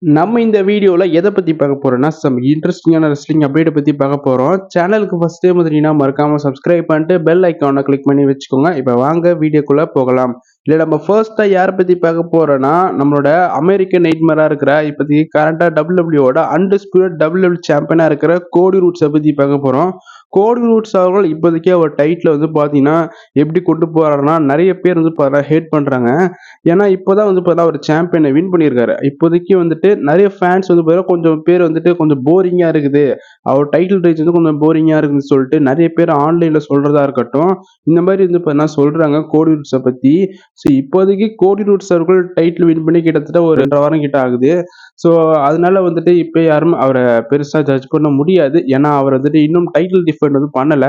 நம்ம இந்த வீடியோல எத பத்தி பார்க்க போறோம்னா, சம் இன்ட்ரஸ்டிங்கான ரெஸ்லிங் அப்டேட்ட பத்தி பார்க்க போறோம். சேனலுக்கு ஃபர்ஸ்ட் டைம் வந்தீங்கன்னா மறக்காம சப்ஸ்கிரைப் பண்ணிட்டு பெல் ஐகான கிளிக் பண்ணி வச்சுக்கோங்க. இப்ப வாங்க வீடியோக்குள்ள போகலாம். இதுல நம்ம ஃபர்ஸ்ட்டா யார பத்தி பார்க்க போறோம்னா, நம்மளோட அமெரிக்கன் நைட்மேரா இருக்கிற இப்போதைக்கு கரண்ட்டா WWE ஓட அன்டிஸ்பியூட்டட் WWE சாம்பியனா இருக்கிற கோடி ரூட்ஸ பத்தி பார்க்க போறோம். கோடி ரூட்ஸ் அவர்கள் இப்போதைக்கு அவர் டைட்டில வந்து பார்த்தீங்கன்னா, எப்படி கொண்டு போறாருன்னா, நெறைய பேர் வந்து ஹேட் பண்றாங்க. ஏன்னா, இப்பதான் வந்து பார்த்தீங்கன்னா, ஒரு சாம்பியன வின் பண்ணியிருக்காரு. இப்போதைக்கு வந்துட்டு நெறைய ஃபேன்ஸ் வந்து பார்த்தீங்கன்னா, கொஞ்சம் பேர் வந்துட்டு கொஞ்சம் போரிங்கா இருக்குது. அவர் டைட்டில் ரீச் வந்து கொஞ்சம் போரிங்கா இருக்குதுன்னு சொல்லிட்டு நெறைய பேர் ஆன்லைன்ல சொல்றதா இருக்கட்டும். இந்த மாரி வந்து பார்த்தீங்கன்னா சொல்றாங்க கோடி ரூட்ஸ பத்தி. இப்போதைக்கு கோடி ரூட்ஸ் அவர்கள் டைட்டில் வின் பண்ணி கிட்டத்தட்ட ஒரு 2 1/2 வாரம் கிட்ட ஆகுது. ஸோ, அதனால வந்துட்டு இப்ப யாரும் அவர பெருசா ஜட்ஜ் பண்ண முடியாது. ஏன்னா, அவர் வந்துட்டு இன்னும் டைட்டில் டிஃபெண்ட் வந்து பண்ணல.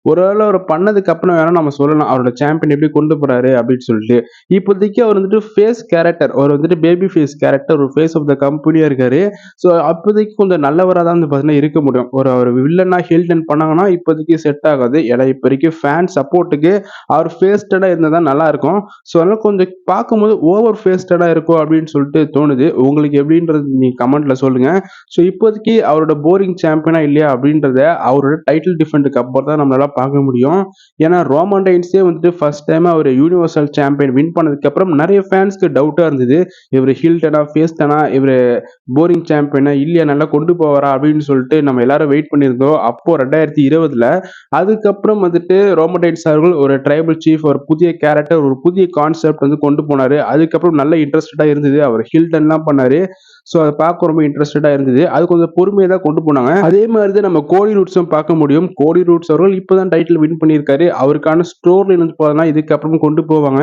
ஒரு வேள அவரு பண்ணதுக்கு அப்புறம் வேணா நம்ம சொல்லலாம். அவரோட சாம்பியன் எப்படி கொண்டு போறாரு அப்படின்னு சொல்லிட்டு. இப்போதைக்கு அவர் வந்துட்டு ஃபேஸ் கேரக்டர். அவர் வந்துட்டு பேபி ஃபேஸ் கேரக்டர். ஒரு ஃபேஸ் ஆஃப் த கம்பெனியா இருக்காரு. ஸோ அப்போதைக்கு கொஞ்சம் நல்லவரா தான் வந்து பார்த்தீங்கன்னா இருக்க முடியும். ஒரு வில்லனா ஹீல் டர்ன் பண்ணாங்கன்னா இப்போதைக்கு செட் ஆகாது. ஏன்னா இப்ப வரைக்கும் ஃபேன் சப்போர்ட்டுக்கு அவர் ஃபேஸ்டடா இருந்தா தான் நல்லாருக்கும். ஸோ அதனால கொஞ்சம் பார்க்கும்போது ஓவர் ஃபேஸ்டடா இருக்கும் அப்படின்னு சொல்லிட்டு தோணுது. உங்களுக்கு எப்படின்றது நீங்க கமெண்ட்ல சொல்லுங்க. ஸோ இப்போதைக்கு அவரோட போரிங் சாம்பியனா இல்லையா அப்படின்றத அவரோட டைட்டில் டிஃபெண்ட்க்கு அப்புறம் தான் நம்மளால பார்க்க முடியும். ஏன்னா ரோமன் ரெயின்ஸே வந்துட்டு ஃபர்ஸ்ட் டைம் அவர் யூனிவர்சல் சாம்பியன் வின் பண்ணதுக்கு அப்புறம் நெறைய ஃபேன்ஸ்க்கு டவுட்டா இருந்தது. இவரு ஹீல் டர்னா, ஃபேஸ் டர்னா, இவரு போரிங் சாம்பியனா இல்லையா நல்லா கொண்டு போவாரா அப்படின்னு சொல்லிட்டு நம்ம எல்லாரும் வெயிட் பண்ணியிருந்தோம். அப்போ 2020ல அதுக்கப்புறம் வந்துட்டு ரோமன் ரெயின்ஸ் அவர்கள் ஒரு ட்ரைபல் சீஃப் ஒரு புதிய கேரக்டர், ஒரு புதிய கான்செப்ட் வந்து கொண்டு போனாரு. அதுக்கப்புறம் நல்ல இன்ட்ரஸ்டடா இருந்தது. அவர் ஹீல் டர்ன்லாம் பண்ணாரு. ஸோ அத பார்க்க ரொம்ப இன்ட்ரஸ்டடா இருந்தது. அது கொஞ்சம் பொறுமையா தான் கொண்டு போனாங்க. அதே மாரி தான் நம்ம கோடி ரூட்ஸும் பார்க்க முடியும். கோடி ரூட்ஸ் அவர்கள் இப்பதான் டைட்டில் வின் பண்ணியிருக்காரு. அவருக்கான ஸ்டோரி லைன் வந்து பார்த்தீங்கன்னா, இதுக்கப்புறம் கொண்டு போவாங்க.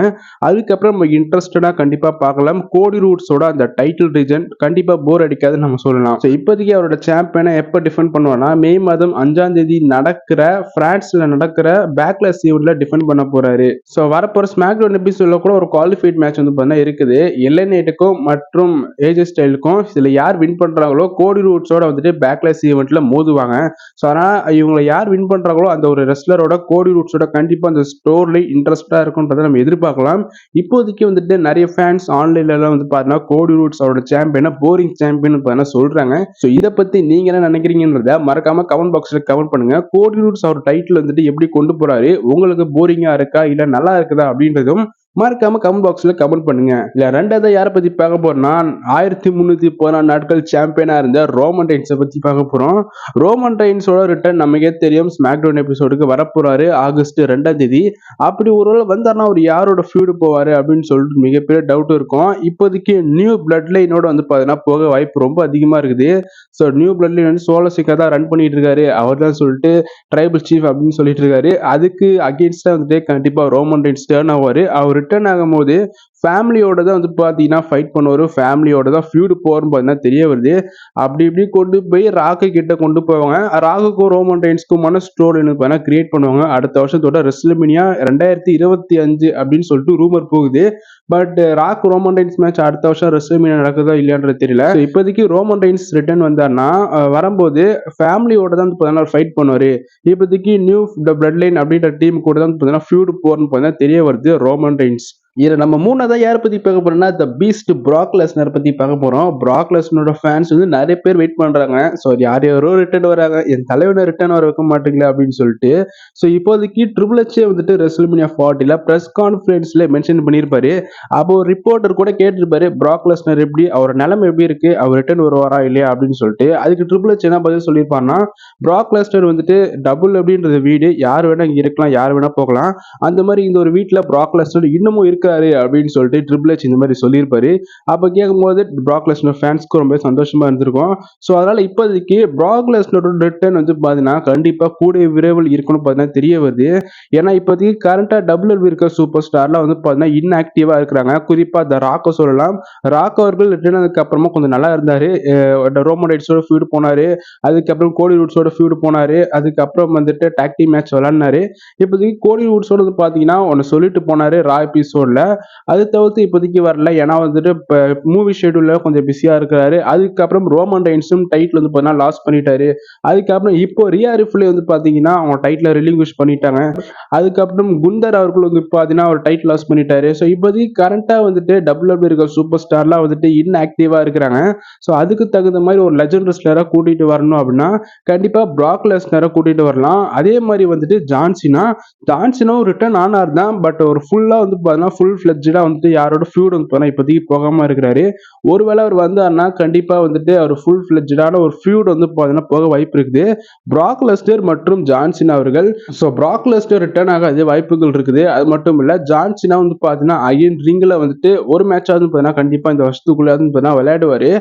அதுக்கப்புறம் நம்ம இன்ட்ரஸ்டடா கண்டிப்பா பார்க்கலாம். கோடி ரூட்ஸோட அந்த டைட்டில் ரீஜன் கண்டிப்பா போர் அடிக்காதுன்னு நம்ம சொல்லலாம். ஸோ இப்போதைக்கு அவரோட சாம்பியனை எப்ப டிஃபெண்ட் பண்ணுவார்னா, மே மாதம் 5ஆம் தேதி நடக்கிற பிரான்ஸ்ல நடக்கிற பேக்லாஷ் ஈவென்ட்ல டிஃபெண்ட் பண்ண போறாரு. ஸோ வரப்போற ஸ்மாக்டவுன் எபிசோட்ல கூட ஒரு குவாலிஃபைட் மேட்ச் வந்து பார்த்தீங்கன்னா இருக்குது. எல்லை நைட்டுக்கும் மற்றும் ஏஜே ஸ்டைலுக்கும் இதுல யார் வின் பண்றாங்களோ கோடி ரூட்ஸோட வந்துட்டு பேக்லாஷ் ஈவென்ட்ல மோதுவாங்க. ஸோ அதனால இவங்க யார் வின் பண்றாங்களோ அந்த ஒரு ரெஸ்லரோட கோடி ரூட்ஸோட கண்டிப்பா அந்த ஸ்டோரி இன்ட்ரெஸ்டா இருக்கும்ன்றதை நம்ம எதிர்பார்க்கலாம். இப்போதைக்கு வந்துட்டு நிறைய ஃபேன்ஸ் ஆன்லைன்ல எல்லாம் வந்து பாத்தீங்கன்னா கோடி ரூட்ஸ் அவரோட சாம்பியனா போரிங் சாம்பியன் பாத்தீங்கன்னா சொல்றாங்க. ஸோ இதை பத்தி நீங்க என்ன நினைக்கிறீங்கன்றத மறக்காம கமெண்ட் பாக்ஸ்ல கமெண்ட் பண்ணுங்க. கோடி ரூட்ஸ் அவர் டைட்டில் வந்துட்டு எப்படி கொண்டு போறாரு, உங்களுக்கு போரிங்கா இருக்கா இல்ல நல்லா இருக்குதா அப்படின்றதும் மறக்காம கமெண்ட் பாக்ஸ்ல கமெண்ட் பண்ணுங்க. இல்ல ரெண்டாவது யாரை பத்தி பார்க்க போறோம்னா 1314 நாட்கள் சாம்பியனா இருந்த ரோமன் ரெயின்ஸை பத்தி பார்க்க போறோம். ரோமன் ரெயின்ஸோட ரிட்டர்ன் நமக்கே தெரியும் ஸ்மாக்டவுன் எபிசோடுக்கு வரப்போறாரு ஆகஸ்ட் 2ஆம் தேதி. அப்படி ஒருவேளை வந்தாருன்னா அவர் யாரோட ஃபியூடு போவாரு அப்படின்னு சொல்லிட்டு மிகப்பெரிய டவுட் இருக்கும். இப்போதைக்கு நியூ பிளட் லைனோட வந்து பாத்தீங்கன்னா போக வாய்ப்பு ரொம்ப அதிகமா இருக்குது. ஸோ நியூ பிளட் லைன் வந்து சோலோ சிக்கா தான் ரன் பண்ணிட்டு இருக்காரு. அவர் தான் சொல்லிட்டு ட்ரைபல் சீஃப் அப்படின்னு சொல்லிட்டு இருக்காரு. அதுக்கு அகேன்ஸ்டா வந்துட்டு கண்டிப்பா ரோமன் ரெயின்ஸ் டர்ன் ஆவாரு. அவர் ரிட்டர்ன் ஆகும்போது ஃபேமிலியோட தான் வந்து பார்த்தீங்கன்னா ஃபைட் பண்ணுவாரு. ஃபேமிலியோட தான் ஃபியூட் போவாருன்னு பார்த்தீங்கன்னா தெரிய வருது. அப்படி இப்படி கொண்டு போய் ராக்கு கிட்ட கொண்டு போவாங்க. ராக்குக்கும் ரோமன் ரெயின்ஸ்க்குமான ஸ்டோரி பார்த்தீங்கன்னா கிரியேட் பண்ணுவாங்க. அடுத்த வருஷத்தோட ரெஸ்ல்மேனியா 2025 அப்படின்னு சொல்லிட்டு ரூமர் போகுது. But rock Roman Reigns match அடுத்த வருஷம் ரெஸ்ல்மேனியா நடக்குதா இல்லையான்றது தெரியல. இப்போதைக்கு ரோமன் ரெயின்ஸ் ரிட்டர்ன் வந்தாருன்னா வரும்போது ஃபேமிலியோட தான் வந்து பார்த்தீங்கன்னா ஃபைட் பண்ணுவாரு. இப்போதைக்கு நியூ பிளட் லைன் அப்படின்ற டீம் கூட தான் பார்த்தீங்கன்னா ஃபியூட் போறன்னு பார்த்தீங்கன்னா தெரிய வருது ரோமன் ரெயின்ஸ். இதுல நம்ம மூணாவதா யாரை பத்தி பார்க்க போறோம்னா த பீஸ்ட் பிராக் லெஸ்னர் பத்தி பார்க்க போறோம். பிராக் லெஸ்னரோட ஃபேன்ஸ் வந்து நிறைய பேர் வெயிட் பண்றாங்க. ஸோ யார் யாரோ ரிட்டர்ன் வராங்க, என் தலைவனை ரிட்டர்ன் வர வைக்க மாட்டீங்களா அப்படின்னு சொல்லிட்டு. ஸோ இப்போதைக்கு ட்ரிபிள் ஹெச்ஏ வந்துட்டு ரெஸ்ல்மேனியா 40ல பிரஸ் கான்ஃபரன்ஸ்ல மென்ஷன் பண்ணியிருப்பாரு. அப்போ ஒரு ரிப்போர்ட்டர் கூட கேட்டிருப்பாரு பிராக் லெஸ்னர் எப்படி அவர் நிலைமை எப்படி இருக்கு, அவர் ரிட்டர்ன் வருவாரா இல்லையா அப்படின்னு சொல்லிட்டு. அதுக்கு ட்ரிபிள் ஹெச் என்ன பதில் சொல்லியிருப்பாருன்னா பிராக் லெஸ்னர் வந்துட்டு டபுள் அப்படின்றது வீடு, யார் வேணா இங்க இருக்கலாம், யார் வேணா போகலாம். அந்த மாதிரி இந்த ஒரு வீட்டுல பிராக் லெஸ்னர் இன்னமும் இருக்காரு அப்படின்னு சொல்லிட்டு ட்ரிபிள் ஹெச் இந்த மாதிரி சொல்லியிருப்பாரு. அப்ப கேட்கும்போது பிராக் லெஸ்னர் ஃபேன்ஸ்க்கு ரொம்ப சந்தோஷமா இருந்திருக்கும். ஸோ அதனால இப்போதைக்கு பிராக் லெஸ்னரோட ரிட்டர்ன் வந்து பாத்தீங்கன்னா கண்டிப்பா கூடிய விரைவில் இருக்குன்னு பாத்தீங்கன்னா தெரிய வருது. ஏன்னா இப்போதைக்கு கரண்டா WWE இருக்க சூப்பர் ஸ்டார்லாம் வந்து பாத்தீங்கன்னா இன்ஆக்டிவா இருக்கிறாங்க. குறிப்பா த ராக்க சொல்லலாம். ராக் அவர்கள் ரிட்டர்ன் ஆனதுக்கு அப்புறமா கொஞ்சம் நல்லா இருந்தாரு. ரோமன் ரெயின்ஸோட ஃபீடு போனாரு. அதுக்கப்புறம் கோடி ரூட்ஸோட ஃபீடு போனாரு. அதுக்கப்புறம் வந்துட்டு டாக் டீம் மேட்ச் விளையாடினாரு. இப்போதைக்கு கோடி ரூட்ஸோட வந்து பாத்தீங்கன்னா ஒன்னு சொல்லிட்டு போனாரு ரா எபிசோட்ல. வரல. அது தவிர்த்து இப்போதைக்கு வரல. ஏன்னா வந்துட்டு இப்ப மூவி ஷெட்யூல்ல கொஞ்சம் பிஸியா இருக்கிறாரு. அதுக்கப்புறம் ரோமன் ரெயின்ஸும் டைட்டில் வந்து பார்த்தீங்கன்னா லாஸ் பண்ணிட்டாரு. அதுக்கப்புறம் இப்போ ரியா ரிப்ளே வந்து பார்த்தீங்கன்னா அவங்க டைட்டில ரிலிங்கிஷ் பண்ணிட்டாங்க. அதுக்கப்புறம் குந்தர் அவர்கள் வந்து பார்த்தீங்கன்னா ஒரு டைட்டில் லாஸ் பண்ணிட்டாரு. ஸோ இப்போதைக்கு கரண்டா வந்துட்டு WWE இருக்க சூப்பர் ஸ்டார்லாம் வந்துட்டு இன்ஆக்டிவா இருக்கிறாங்க. ஸோ அதுக்கு தகுந்த மாதிரி ஒரு லெஜண்ட் ரெஸ்லரா கூட்டிட்டு வரணும் அப்படின்னா கண்டிப்பா பிராக் லெஸ்னரை கூட்டிட்டு வரலாம். அதே மாதிரி வந்துட்டு ஜான்சினாவும் ரிட்டர்ன் ஆனார் தான். பட் ஒரு ஃபுல்லா வந்து பார்த்தீங்கன்னா ஃபுல் ஃபிளட்ஜா வந்துட்டு யாரோட ஃபியூட் வந்து பார்த்தீங்கன்னா இப்போதைக்கு போகாம இருக்கிறாரு. ஒருவேளை அவர் வந்தாருன்னா கண்டிப்பா வந்துட்டு அவர் ஃபுல் ஃபிளட்ஜான ஒரு ஃபியூட் வந்து பார்த்தீங்கன்னா போக வாய்ப்பு இருக்குது. பிராக் லெஸ்னர் மற்றும் ஜான்சினா அவர்கள். ஸோ பிராக் லெஸ்னர் ரிட்டர்ன் ஆகாது வாய்ப்புகள் இருக்குது. அது மட்டும் இல்ல ஜான்சினா வந்து பார்த்தீங்கன்னா அயன் ரிங்ல வந்துட்டு ஒரு மேட்சாவது பார்த்தீங்கன்னா கண்டிப்பா இந்த வருஷத்துக்குள்ள பார்த்தீங்கன்னா விளையாடுவாரு.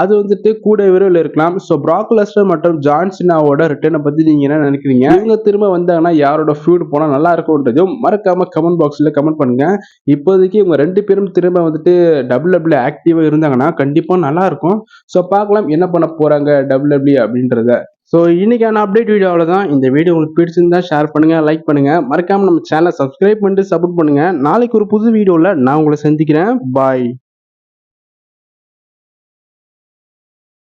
அது வந்துட்டு கூட விரைவில் இருக்கலாம். ஸோ பிராக் லெஸ்னர் மற்றும் ஜான்சினாவோட ரிட்டர்னை பத்தி நீங்க என்ன நினைக்கிறீங்க? இவங்க திரும்ப வந்தாங்கன்னா யாரோட ஃபியூட் போனா நல்லா இருக்கும்ன்றதும் மறக்காம கமெண்ட் பாக்ஸ்ல கமெண்ட் பண்ணுங்க. இப்போதைக்கு இவங்க 2 பேரும் திரும்ப வந்துட்டு WWE ஆக்டிவா இருந்தாங்கன்னா கண்டிப்பா நல்லா இருக்கும். ஸோ பார்க்கலாம் என்ன பண்ண போறாங்க WWE அப்படின்றத. ஸோ இன்னைக்கான அப்டேட் வீடியோ அவ்வளோதான். இந்த வீடியோ உங்களுக்கு பிடிச்சிருந்தா ஷேர் பண்ணுங்க, லைக் பண்ணுங்க. மறக்காம நம்ம சேனலை சப்ஸ்கிரைப் பண்ணிட்டு சப்போர்ட் பண்ணுங்க. நாளைக்கு ஒரு புது வீடியோவில் நான் உங்களை சந்திக்கிறேன். பாய்.